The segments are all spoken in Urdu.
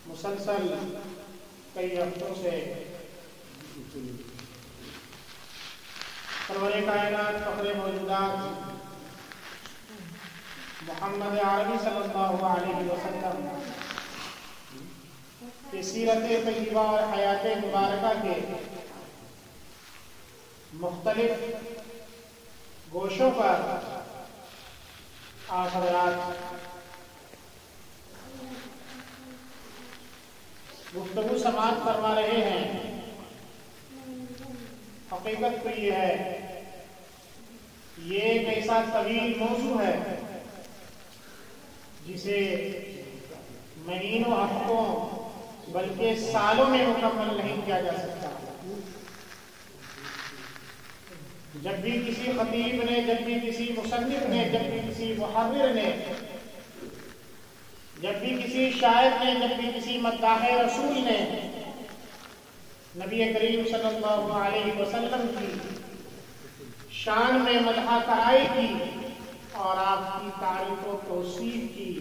مسلسل کئی ہفتوں سے سرور کائنات فخر موجودات محمد عربی صلی اللہ علیہ وسلم کی سیرت طیبہ اور حیات مبارکہ کے مختلف گوشوں پر آپ حضرات گفتگو سماعت فرما رہے ہیں۔ حقیقت تو یہ ہے، یہ ایک ایسا طویل موضوع ہے جسے مہینوں ہفتوں بلکہ سالوں میں مکمل نہیں کیا جا سکتا۔ جب بھی کسی خطیب نے، جب بھی کسی مصنف نے، جب بھی کسی محرر نے، جب بھی کسی شاعر نے، جب بھی کسی مداح رسول نے نبی کریم صلی اللہ علیہ وسلم کی شان میں مدح کرائی کی اور آپ کی تعریف و توصیف کی،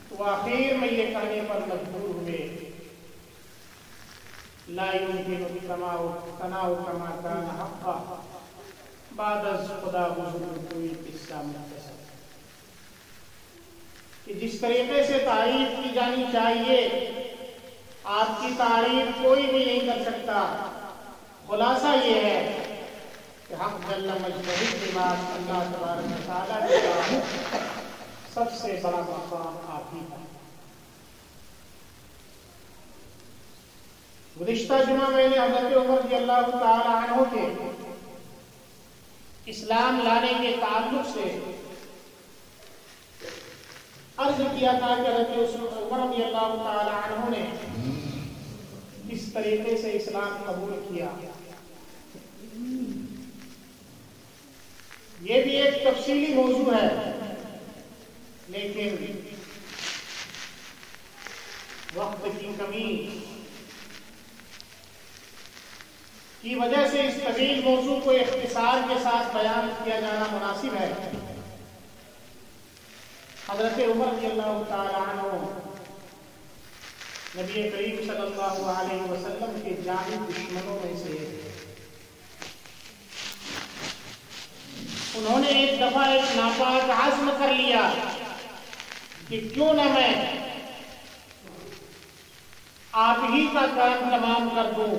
تو آخر میں یہ کہنے پر مجبور ہوئے لا يمكن ثناء كما كان حقا بعد از خدا بزرگ کوئی قصہ مختصر، کہ جس طریقے سے تعریف کی جانی چاہیے آپ کی تعریف کوئی بھی نہیں کر سکتا۔ خلاصہ یہ ہے کہ حق جل مجدہ کے بعد اللہ تبارک و تعالیٰ کا سب سے بڑا مقام آپ ہی ہے۔ گزشتہ جمعہ میں نے حضرت عمر رضی اللہ تعالی عنہ کے اسلام لانے کے تعلق سے عرض کیا تھا کہ حضرت عمر رضی اللہ تعالی عنہ نے کس طریقے سے اسلام قبول کیا۔ یہ بھی ایک تفصیلی موضوع ہے، لیکن وقت کی کمی کی وجہ سے اس طویل موضوع کو اختصار کے ساتھ بیان کیا جانا مناسب ہے۔ حضرت عمر رضی اللہ تعالی عنہ نبی کریم صلی اللہ علیہ وسلم کے جامع دشمنوں میں سے انہوں نے ایک دفعہ ایک ناپاک عزم کر لیا کہ کیوں نہ میں آپ ہی کا کام تمام کر دوں،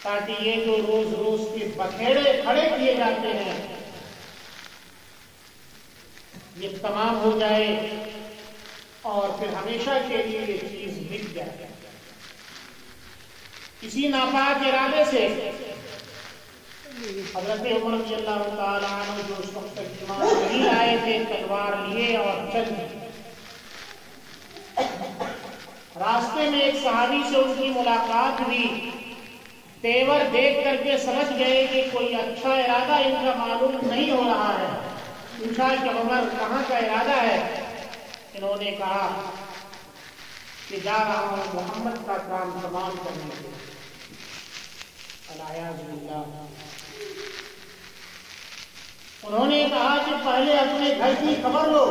تاکہ یہ جو روز روز کے بکھیڑے کھڑے کیے جاتے ہیں یہ تمام ہو جائے اور پھر ہمیشہ کے لیے یہ چیز مٹ جائے۔ اسی ناپاک ارادے سے حضرت عمر رضی اللہ تعالی عنہ جو اس وقت تک ایمان نہیں آئے تھے، تلوار لیے اور چل دیے۔ راستے میں ایک صحابی سے ان کی ملاقات ہوئی، تیور دیکھ کر کے سمجھ گئے کہ کوئی اچھا ارادہ ان کا معلوم نہیں ہو رہا ہے۔ پوچھا کہ عمر کہاں کا ارادہ ہے؟ انہوں نے کہا کہ جا رہا ہوں محمد کا کام تمام کرنے کے۔ الیاذ باللہ۔ انہوں نے کہا کہ پہلے اپنے گھر کی خبر لو،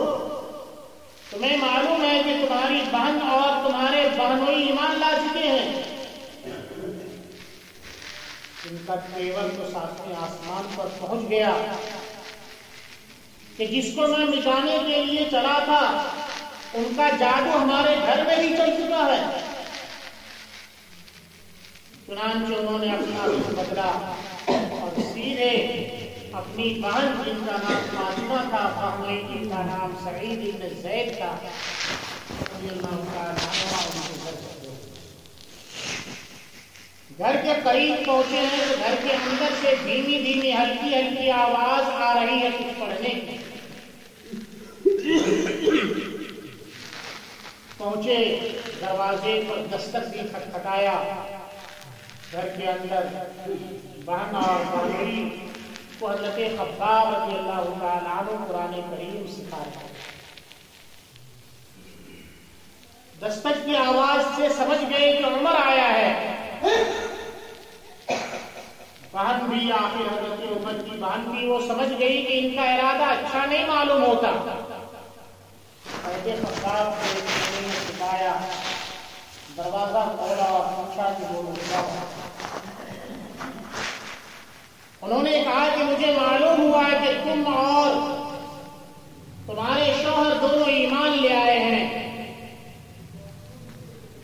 تمہیں معلوم ہے کہ تمہاری بہن اور تمہارے بہنوئی ایمان لا چکے ہیں۔ ان کا تیور تو ساتویں آسمان پر پہنچ گیا کہ جس کو میں مٹانے کے لیے چلا تھا ان کا جادو ہمارے گھر میں بھی چل چکا ہے۔ چنانچہ انہوں نے اپنا رخ بدلا اور سیدھے اپنی بہن جن کا نام فاطمہ تھا، فاطمہ کا نام سعید بن زید تھا، رضی اللہ تعالیٰ عنہ، گھر کے قریب پہنچے ہیں تو گھر کے اندر سے دھیمی دھیمی ہلکی ہلکی آواز آ رہی ہے کچھ پڑھنے کی. پہنچے, دروازے پر دستک بھی کھٹکھٹایا. گھر کے اندر بہن اور بھائی کو حضرت خباب رضی اللہ تعالیٰ عنہ قرآن کریم سکھا رہے ہیں. دستک کی آواز سے سمجھ گئے کہ عمر آیا ہے. بہن بھی, آخر حضرت عمر کی بہن بھی, وہ سمجھ گئی کہ ان کا ارادہ اچھا نہیں معلوم ہوتا. حضرت خباب نے سکھایا, دروازہ کھولا اور پوچھا کہ وہ لوگ. انہوں نے کہا کہ مجھے معلوم ہوا ہے کہ تم اور تمہارے شوہر دونوں ایمان لے آئے ہیں.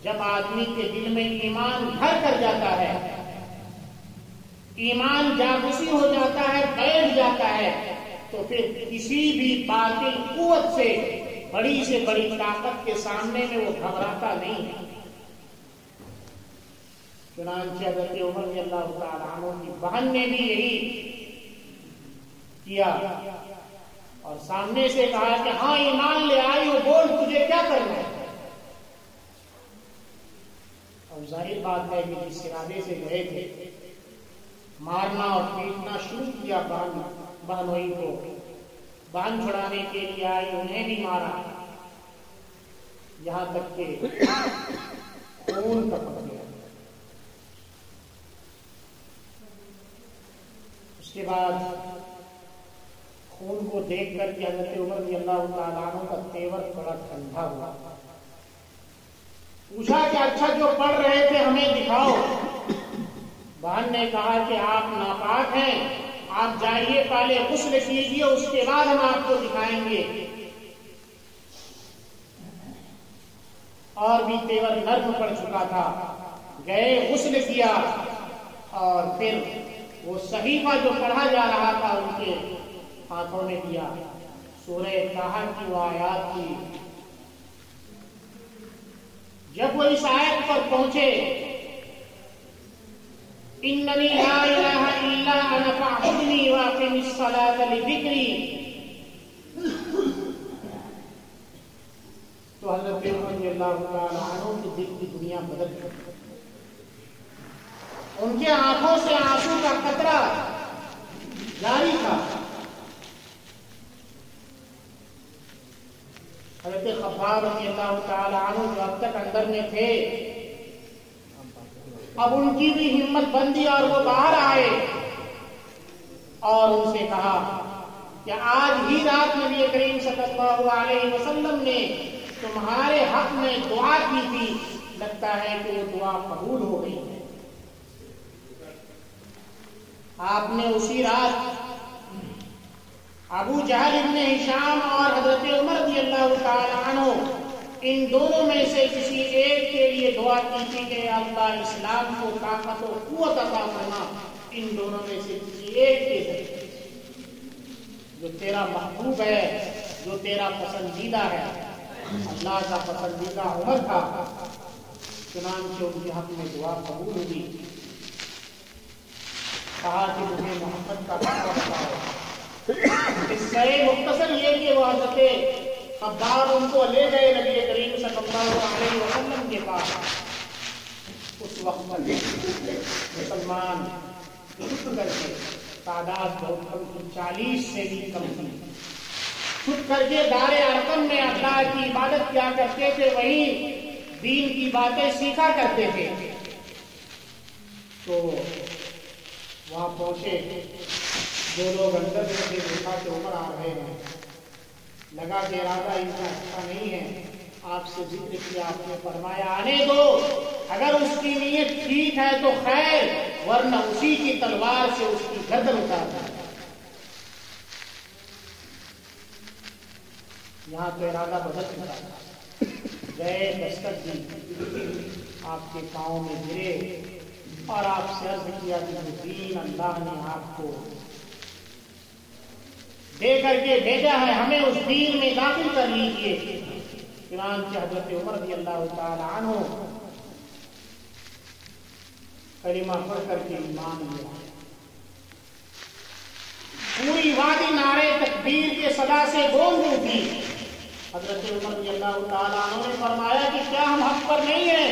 جب آدمی کے دل میں ایمان بھر کر جاتا ہے, ایمان جاگوسی ہو جاتا ہے, بیٹھ جاتا ہے, تو پھر کسی بھی باطل قوت سے بڑی طاقت کے سامنے میں وہ گھبراتا نہیں ہے. چنانچہ حضرت عمر رضی اللہ تعالیٰ عنہ کی بہن نے بھی یہی کیا اور سامنے سے کہا کہ ہاں ایمان لے آئی ہو, بول تجھے کیا کرنا ہے. اور ظاہر بات ہے کہ جس ارادے سے گئے تھے, مارنا اور پیٹنا شروع کیا بہنوئی کو. بہن چھڑانے کے لیے آئی, انہیں بھی مارا, یہاں تک کہ خون ٹپک گیا. اس کے بعد خون کو دیکھ کر کے حضرت عمر رضی اللہ تعالیٰ عنہ کا تیور تھوڑا ٹھنڈا ہوا. پوچھا کہ اچھا جو پڑھ رہے تھے ہمیں دکھاؤ. بہن نے کہا کہ آپ ناپاک ہیں, آپ جائیے پہلے غسل کیجیے, اس کے بعد ہم آپ کو دکھائیں گے. اور بھی تیور نرم پڑ چکا تھا. گئے, غسل کیا, اور پھر وہ صحیفہ جو پڑھا جا رہا تھا ان کے ہاتھوں میں دیا. سورہ طٰہٰ کی وہ آیات کی. جب وہ اس آیت پر پہنچے, اننی لا الہ الا انا فاعبدنی واقم الصلاۃ لذکری, تو حضرت عمر رضی اللہ تعالیٰ عنہ کے دل کی دنیا بدل گئی. ان کے آنکھوں سے آنسو کا قطرہ جاری تھا. حضرت خباب رضی اللہ تعالیٰ عنہ جو اب تک اندر میں تھے, اب ان کی بھی ہمت بندی اور وہ باہر آئے اور ان سے کہا کہ آج ہی رات نبی کریم صلی اللہ علیہ وسلم نے تمہارے حق میں دعا کی تھی, لگتا ہے کہ وہ دعا قبول ہو گئی ہے. آپ نے اسی رات ابو جہل ابن ہشام اور حضرت عمر رضی اللہ تعالیٰ عنہ, ان دونوں میں سے کسی ایک کے لیے دعا کی تھی کہ اللہ اسلام کو طاقت و قوت عطا فرما. ان دونوں میں سے کسی ایک کے ذریعے, جو تیرا محبوب ہے, جو تیرا پسندیدہ ہے. اللہ کا پسندیدہ عمر تھا, چنانچہ ان کے حق میں دعا قبول ہوئی. کہا کہ مجھے محمد کا پتہ بتاؤ. اس سے مختصر یہ کہ وہ حضرت خباب ان کو لے گئے نبی کریم صلی اللہ علیہ وسلم کے پاس. اس وقت مسلمان چھپ کر کے, تعداد بہت کم تھی, 40 سے بھی کم تھی, چھپ کر کے دار ارقم میں اللہ کی عبادت کیا کرتے تھے, وہیں دین کی باتیں سیکھا کرتے تھے. تو وہاں پہنچے, جو لوگ اندر میں تھے دیکھا کہ عمر آ رہے ہیں, لگا کہ ارادہ ان کا اچھا نہیں ہے. آپ سے ذکر کیا, آپ نے فرمایا آنے دو, اگر اس کی نیت ٹھیک ہے تو خیر, ورنہ اسی کی تلوار سے اس کی گردن اتار دیں. یہاں تو ارادہ بدل چکا تھا. گئے, دستک دی, آپ کے پاؤں میں گرے اور آپ سے عرض کیا کہ دین اللہ نے آپ کو دے کر کے بھیجا ہے, ہمیں اس دین میں داخل کر لیجیے. چنانچہ حضرت عمر رضی اللہ تعالی عنہ کلمہ پڑھ کر کے ایمان لیا۔ پوری وادی نعرے تکبیر کے صدا سے گونج اٹھی۔ حضرت عمر رضی اللہ تعالیٰ عنہ نے فرمایا کہ کیا ہم حق پر نہیں ہیں؟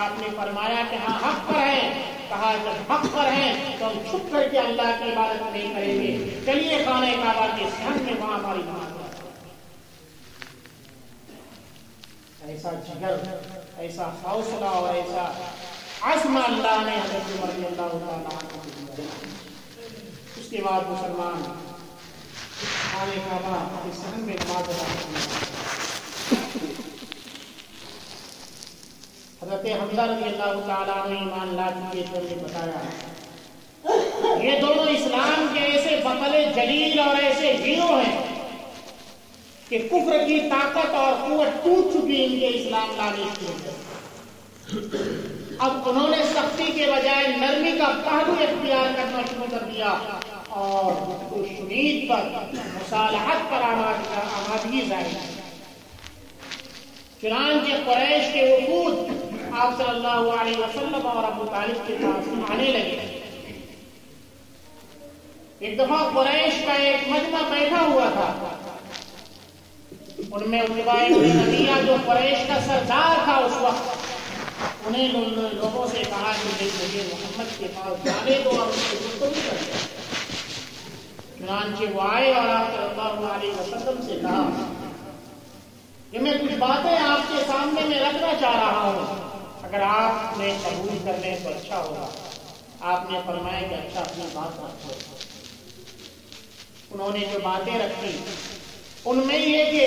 آپ نے فرمایا کہ ہاں حق پر ہیں۔ کہا جب حق پر ہیں تو ہم چھپ کر کے اللہ کی عبادت نہیں کریں گے، چلیے خانہ کعبہ کے صحن میں وہاں ہماری نماز۔ ایسا جگر، ایسا حوصلہ اور ایسا عزم اللہ نے حضرت عمر رضی اللہ تعالیٰ عنہ کو دیا۔ اس کے بعد مسلمان خانہ کعبہ کے صحن میں نماز ادا کرتے ہیں۔ حضرت حمزہ رضی اللہ تعالیٰ عنہ ایمان لا چکے تھے، نے بتایا یہ دونوں اسلام کے ایسے بطل جلیل اور ایسے ہیرو ہیں کہ کفر کی طاقت اور قوت ٹوٹ چکی ان کے اسلام لانے کی وجہ۔ اب انہوں نے سختی کے بجائے نرمی کا پہلو اختیار کرنا شروع کر دیا اور شنید پر مصالحت پر آمادگی ظاہر کی۔ چنانچہ قریش کے وفود آپ صلی اللہ علیہ وسلم اور ابو طالب کے پاس آنے لگے۔ ایک دفعہ قریش کا ایک مجمع بیٹھا ہوا تھا، ان میں عتبہ بن ربیعہ جو قریش کا سردار تھا اس وقت، انہیں لوگوں سے کہا کہ مجھے محمد کے پاس جانے دو اور اس سے گفتگو کریں۔ چنانچہ وہ آئے اور آپ صلی اللہ علیہ وسلم سے کہا کہ میں کچھ باتیں آپ کے سامنے میں رکھنا چاہ رہا ہوں، اگر آپ نے قبول کر لیں تو اچھا ہوگا۔ آپ نے فرمایا کہ اچھا اپنی بات رکھو۔ انہوں نے جو باتیں رکھی ان میں یہ کہ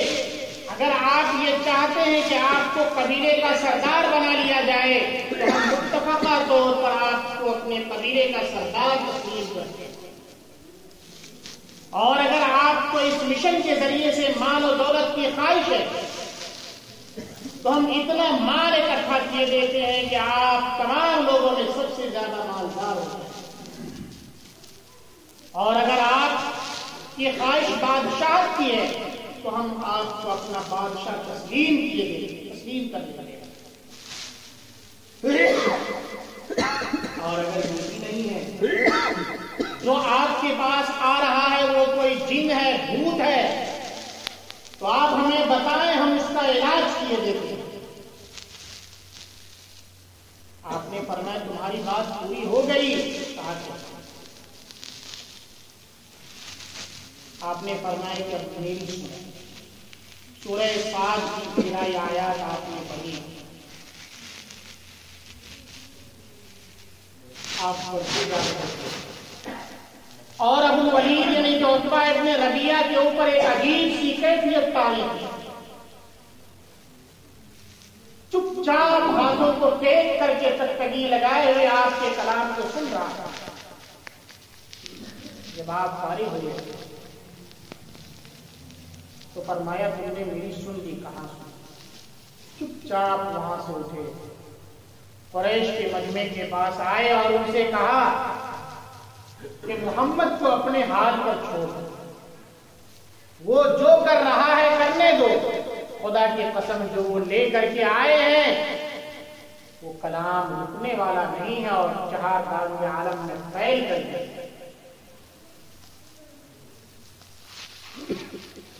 اگر آپ یہ چاہتے ہیں کہ آپ کو قبیلے کا سردار بنا لیا جائے تو ہم متفقہ طور پر آپ کو اپنے قبیلے کا سردار تسلیم کرتے ہیں، اور اگر آپ کو اس مشن کے ذریعے سے مال و دولت کی خواہش ہے تو ہم اتنا مال اکٹھا کیے دیتے ہیں کہ آپ تمام لوگوں میں سب سے زیادہ مالدار ہوتے ہیں، اور اگر آپ کی خواہش بادشاہ کی ہے تو ہم آپ کو اپنا بادشاہ تسلیم کر دیں گے، اور اگر یہ نہیں ہے جو آپ کے پاس آ رہا ہے وہ کوئی جن ہے، بھوت ہے، تو آپ ہمیں بتائیں، ہم اس کا علاج کیے دیتے ہیں۔ آپ نے فرمایا تمہاری بات پوری ہو گئی؟ کہا کہ آپ نے فرمایا کہ اب میری سورہ صاد کی 13 آیات آپ نے پڑھی، آپ پڑھتے جا رہے ہیں، اور ابو ولید یعنی کہ عتبہ ابن ربیعہ کے اوپر ایک عجیب سی کیفیت طاری کی۔ چپ چاپ ہاتھوں کو ٹیک کر کے تکتگی لگائے ہوئے آپ کے کلام کو سن رہا تھا۔ جب آپ فارغ ہوئے تو فرمایا تم نے میری سن لی؟ کہاں سن؟ چپ چاپ وہاں سے اٹھے، قریش کے مجمع کے پاس آئے اور ان سے کہا کہ محمد کو اپنے حال پر چھوڑ، وہ جو کر رہا ہے کرنے دو، خدا کی قسم جو وہ لے کر کے آئے ہیں وہ کلام رکنے والا نہیں ہے اور چہار دارو عالم میں پھیل کر دے۔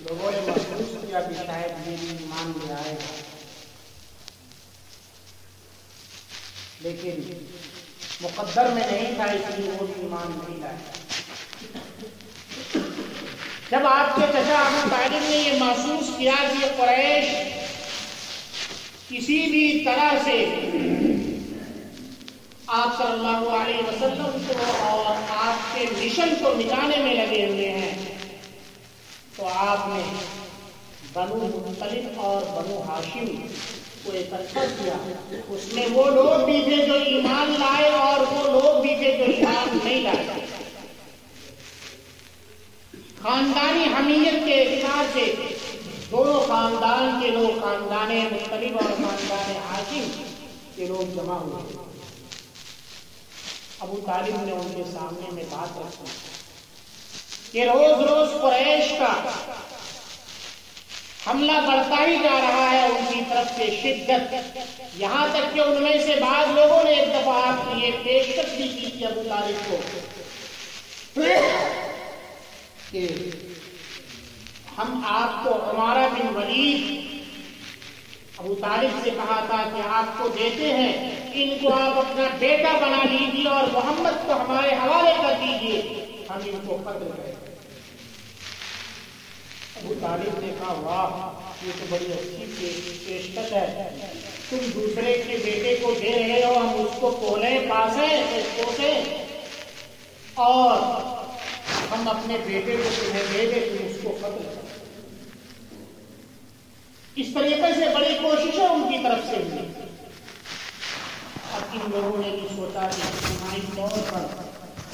لوگوں نے محسوس کیا کہ شاید یہ بھی ایمان لے آئے گا، لیکن مقدر میں نہیں تھا، اس لیے وہ بھی ایمان نہیں لائے۔ جب آپ کے چچا ابو طالب نے یہ محسوس کیا کہ قریش کسی بھی طرح سے آپ صلی اللہ علیہ وسلم کو اور آپ کے مشن کو مٹانے میں لگے ہوئے ہیں، تو آپ نے بنو مطلب اور بنو ہاشم کو اکٹھا کیا۔ اس میں وہ لوگ بھی تھے جو ایمان لائے اور وہ لوگ بھی تھے جو ایمان نہیں لائے۔ خاندانی حمیت کے اعتبار سے دونوں خاندان کے لوگ، خاندان مطلب اور خاندان ہاشم کے لوگ جمع ہوئے۔ ابو طالب نے ان کے سامنے میں بات رکھی کہ روز روز قریش کا حملہ بڑھتا ہی جا رہا ہے ان کی طرف سے شدت، یہاں تک کہ ان میں سے بعض لوگوں نے ایک دفعہ آپ کی یہ پیشکش بھی کی تھی ابو طالب کو کہ ہم آپ کو عمارہ بن ولید، ابو طالب سے کہا تھا کہ آپ کو دیتے ہیں، ان کو آپ اپنا بیٹا بنا لیجیے اور محمد کو ہمارے حوالے کر دیجیے، ہم ان کو قتل کریں۔ ابو طالب نے کہا واہ، یہ تو بڑی اچھی پیشکش ہے، تم دوسرے کے بیٹے کو دے رہے ہو، ہم اس کو پولیں پاسیں پوسیں اور ہم اپنے بیٹے کو تمہیں دے دیں، تم اس کو قتل کرو۔ اس طریقے سے بڑی کوششیں ان کی طرف سے ہوئی۔ اب ان لوگوں نے بھی سوچا کہ اجتماعی طور پر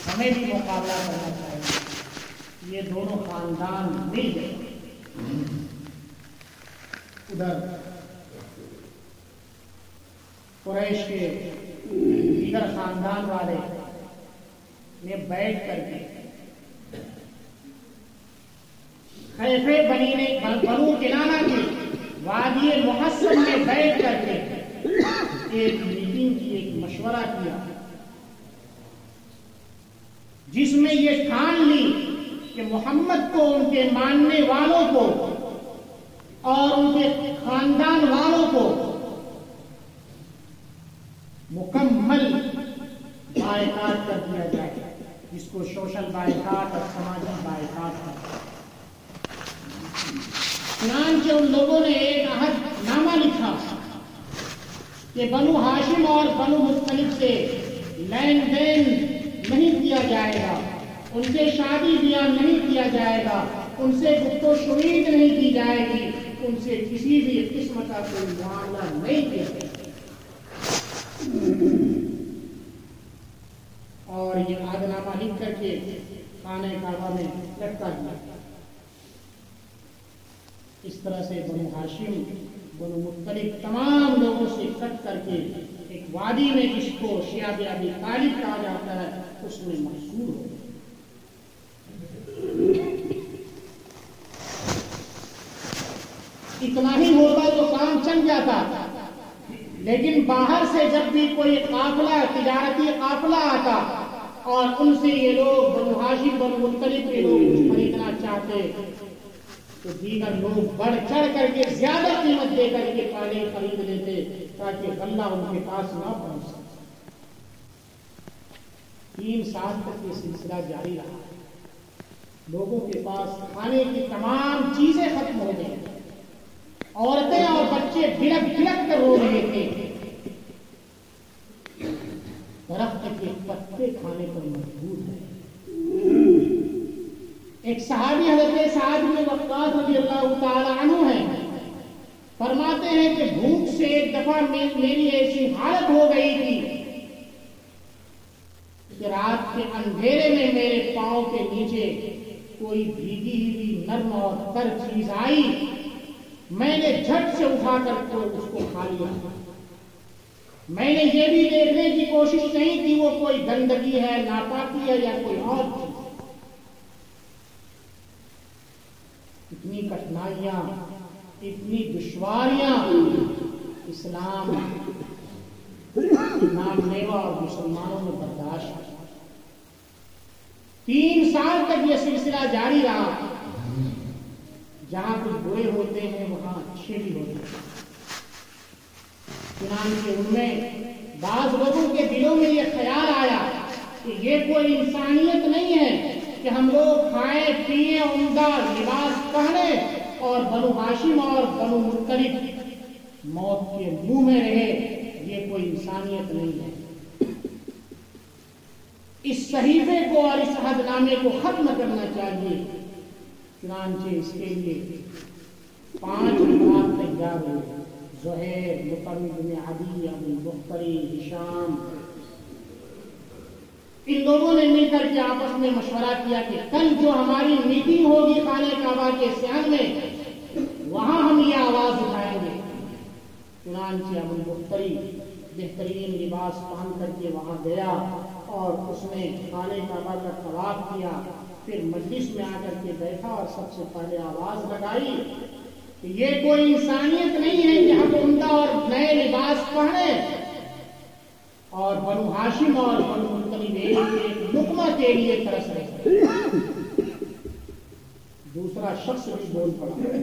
ہمیں بھی مقابلہ کرنا چاہیے، یہ دونوں خاندان مل گئے۔ ادھر قریش کے دیگر خاندان والے نے بیٹھ کر کے خیفے بنو کنانہ کی وادی محصب میں بیٹھ کر کے ایک میٹنگ کی، ایک مشورہ کیا، جس میں یہ ٹھان لی کہ محمد کو، ان کے ماننے والوں کو اور ان کے خاندان والوں کو مکمل بائیکاٹ کر دیا جائے، جس کو سوشل بائیکاٹ اور سماجی بائیکاٹ کرتا ہے۔ چنانچہ ان لوگوں نے ایک عہد نامہ لکھا کہ بنو ہاشم اور بنو مطلب سے لین دین نہیں کیا جائے گا، ان سے شادی بیاہ نہیں کیا جائے گا، ان سے گفت و شنید نہیں کی جائے گی، ان سے کسی بھی قسم کا کوئی معاملہ نہیں کیا جائے گا۔ اور یہ عہد نامہ لکھ کر کے خانہ کعبہ میں لٹکا دیا۔ اس طرح سے بنو ہاشم، بنو مطلب تمام لوگوں سے اکٹھ کر کے ایک وادی میں، جس کو شیاب ابی طالب کہا جاتا ہے، اس میں محصور ہو۔ اتنا ہی ہوتا تو کام چل جاتا، لیکن باہر سے جب بھی کوئی قافلہ، تجارتی قافلہ آتا اور ان سے یہ لوگ بنو ہاشم، بنو مطلب کے لوگ کچھ خریدنا چاہتے تو دیگر لوگ بڑھ چڑھ کر کے زیادہ قیمت دے کر کے پہلے خرید لیتے تاکہ غلہ ان کے پاس نہ پہنچ سکے۔ 3 سال تک یہ سلسلہ جاری رہا، لوگوں کے پاس کھانے کی تمام چیزیں ختم ہو گئی، عورتیں اور بچے بلک بلک کر رو رہے تھے، درخت کے پتے کھانے پر مجبور ہیں۔ ایک صحابی حضرت سعد بن وقاص رضی اللہ تعالی عنہ ہیں، فرماتے ہیں کہ بھوک سے ایک دفعہ میری ایسی حالت ہو گئی تھی کہ رات کے اندھیرے میں میرے پاؤں کے نیچے کوئی بھیگی ہوئی نرم اور تر چیز آئی، میں نے جھٹ سے اٹھا کر اس کو کھا لیا۔ میں نے یہ بھی دیکھنے کی کوشش نہیں کی وہ کوئی گندگی ہے، ناپاکی ہے یا کوئی اور چیز۔ اتنی کٹھنائیاں، اتنی دشواریاں اسلام نام لیوا اور مسلمانوں نے برداشت کی۔ 3 سال تک یہ سلسلہ جاری رہا۔ جہاں کچھ برے ہوتے ہیں وہاں اچھے بھی ہوتے ہیں۔ چنانچہ ان میں بعض لوگوں کے دلوں میں یہ خیال آیا کہ یہ کوئی انسانیت نہیں ہے کہ ہم لوگ کھائیں پیئیں، عمدہ لباس پہنیں اور بنو ہاشم اور بنو مطلب موت کے منہ میں رہے، یہ کوئی انسانیت نہیں ہے۔ اس صحیفے کو اور اس عہد نامے کو ختم کرنا چاہیے۔ چنانچہ اس کے لیے 5 افراد تیار ہوئے، زہیر، مطرب بن عدی، ابو بختری، ہشام۔ ان لوگوں نے مل کر کے آپس میں مشورہ کیا کہ کل جو ہماری میٹنگ ہوگی خانہ کعبہ کے صحن میں، وہاں ہم یہ آواز اٹھائیں گے۔ چنانچہ ابو بختری بہترین لباس پہن کر کے وہاں گیا اور اس نے خانہ کعبہ کا طواف کیا، پھر مجلس میں آ کر کے بیٹھا اور سب سے پہلے آواز لگائی یہ کوئی انسانیت نہیں ہے کہ ہم عمدہ اور نئے لباس پہنیں اور بنو ہاشم اور بنو مطلب ایک لقمہ کے لیے ترس رہے. دوسرا شخص بھی بول پڑا,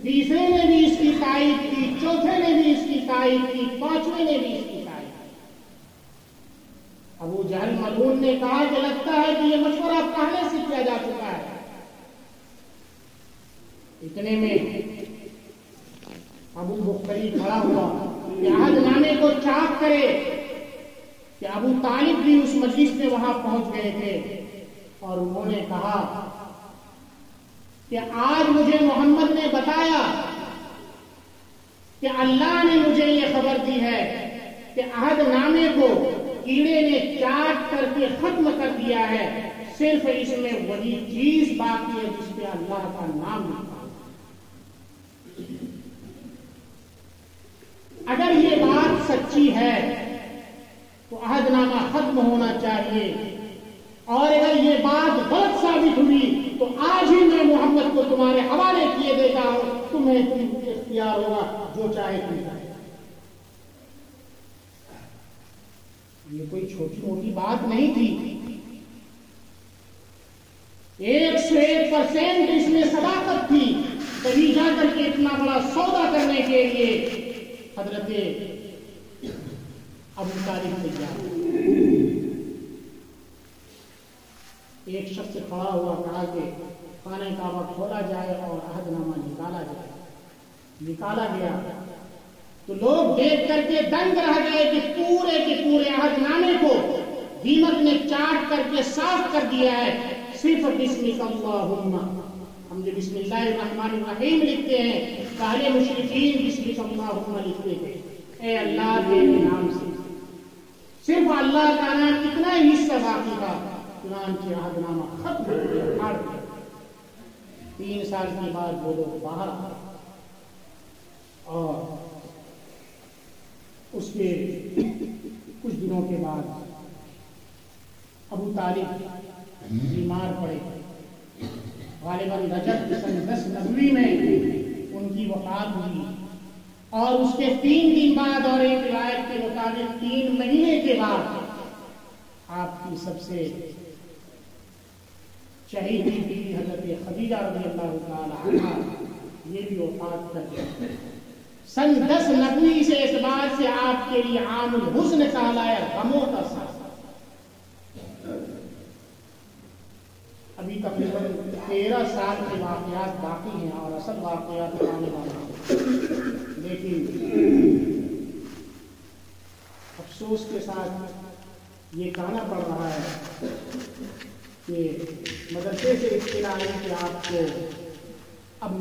تیسرے نے بھی اس کی تائید کی, چوتھے نے بھی اس کی تائید کی, پانچویں نے بھی اس کی تائید کی. ابو جہل ملعون نے کہا کہ لگتا ہے کہ یہ مشورہ پہلے سے کیا جا چکا ہے. اتنے میں ابو بختری کھڑا ہوا کہ عہد نامے کو چاک کرے کہ ابو طالب بھی اس مجلس میں وہاں پہنچ گئے تھے, اور انہوں نے کہا کہ آج مجھے محمد نے بتایا کہ اللہ نے مجھے یہ خبر دی ہے کہ عہد نامے کو کیڑے نے چاٹ کر کے ختم کر دیا ہے, صرف اس میں وہی چیز باقی ہے جس پہ اللہ کا نام لکھا. اگر یہ بات سچی ہے تو عہد نامہ ختم ہونا چاہیے, اور اگر یہ بات غلط ثابت ہوئی تو آج ہی میں محمد کو تمہارے حوالے کیے دیتا ہوں, تمہیں اختیار ہوگا جو چاہے تم کرے. یہ کوئی چھوٹی موٹی بات نہیں تھی, 101% اس میں صداقت تھی, کہیں جا کر کے اتنا بڑا سودا کرنے کے لیے حضرت ابو طالب تیار. ایک شخص کھڑا ہوا, کہا کہ خانہ کعبہ کھولا جائے اور عہد نامہ نکالا جائے. نکالا گیا تو لوگ دیکھ کر کے دنگ رہ گئے کہ پورے کے پورے عہد نامے کو دیمک نے چاٹ کر کے صاف کر دیا ہے, صرف بسمک اللہم. ہم جو بسم اللہ الرحمن الرحیم لکھتے ہیں, پہلے مشرکین بسمک اللہم لکھتے تھے, اے اللہ تیرے نام سے. صرف اللہ کا نام اتنا ہی حصہ باقی تھا, چنانچہ عہد نامہ ختم ہو گیا, پھاڑ گیا. 3 سال کے بعد وہ لوگ باہر آئے, اور اس کے کچھ دنوں کے بعد ابو طالب بیمار پڑے. غالباً رجب سن 10 نبوی میں ان کی وفات ہوئی, اور اس کے 3 دن بعد اور ایک روایت کے مطابق 3 مہینے کے بعد آپ کی سب سے شہید بیوی حضرت خدیجہ رضی اللہ تعالی عنہا یہ بھی وفات کر گئے. سن 10 نبوی سے اعتبار سے آپ کے لیے عام الحزن کہلایا, غموں کا سال. ابھی تقریباً 13 سال کے واقعات باقی ہیں اور اصل واقعات آنے والے ہیں, لیکن افسوس کے ساتھ یہ کہنا پڑ رہا ہے کہ مدرسے سے اطلاع آئی کہ آپ کو اب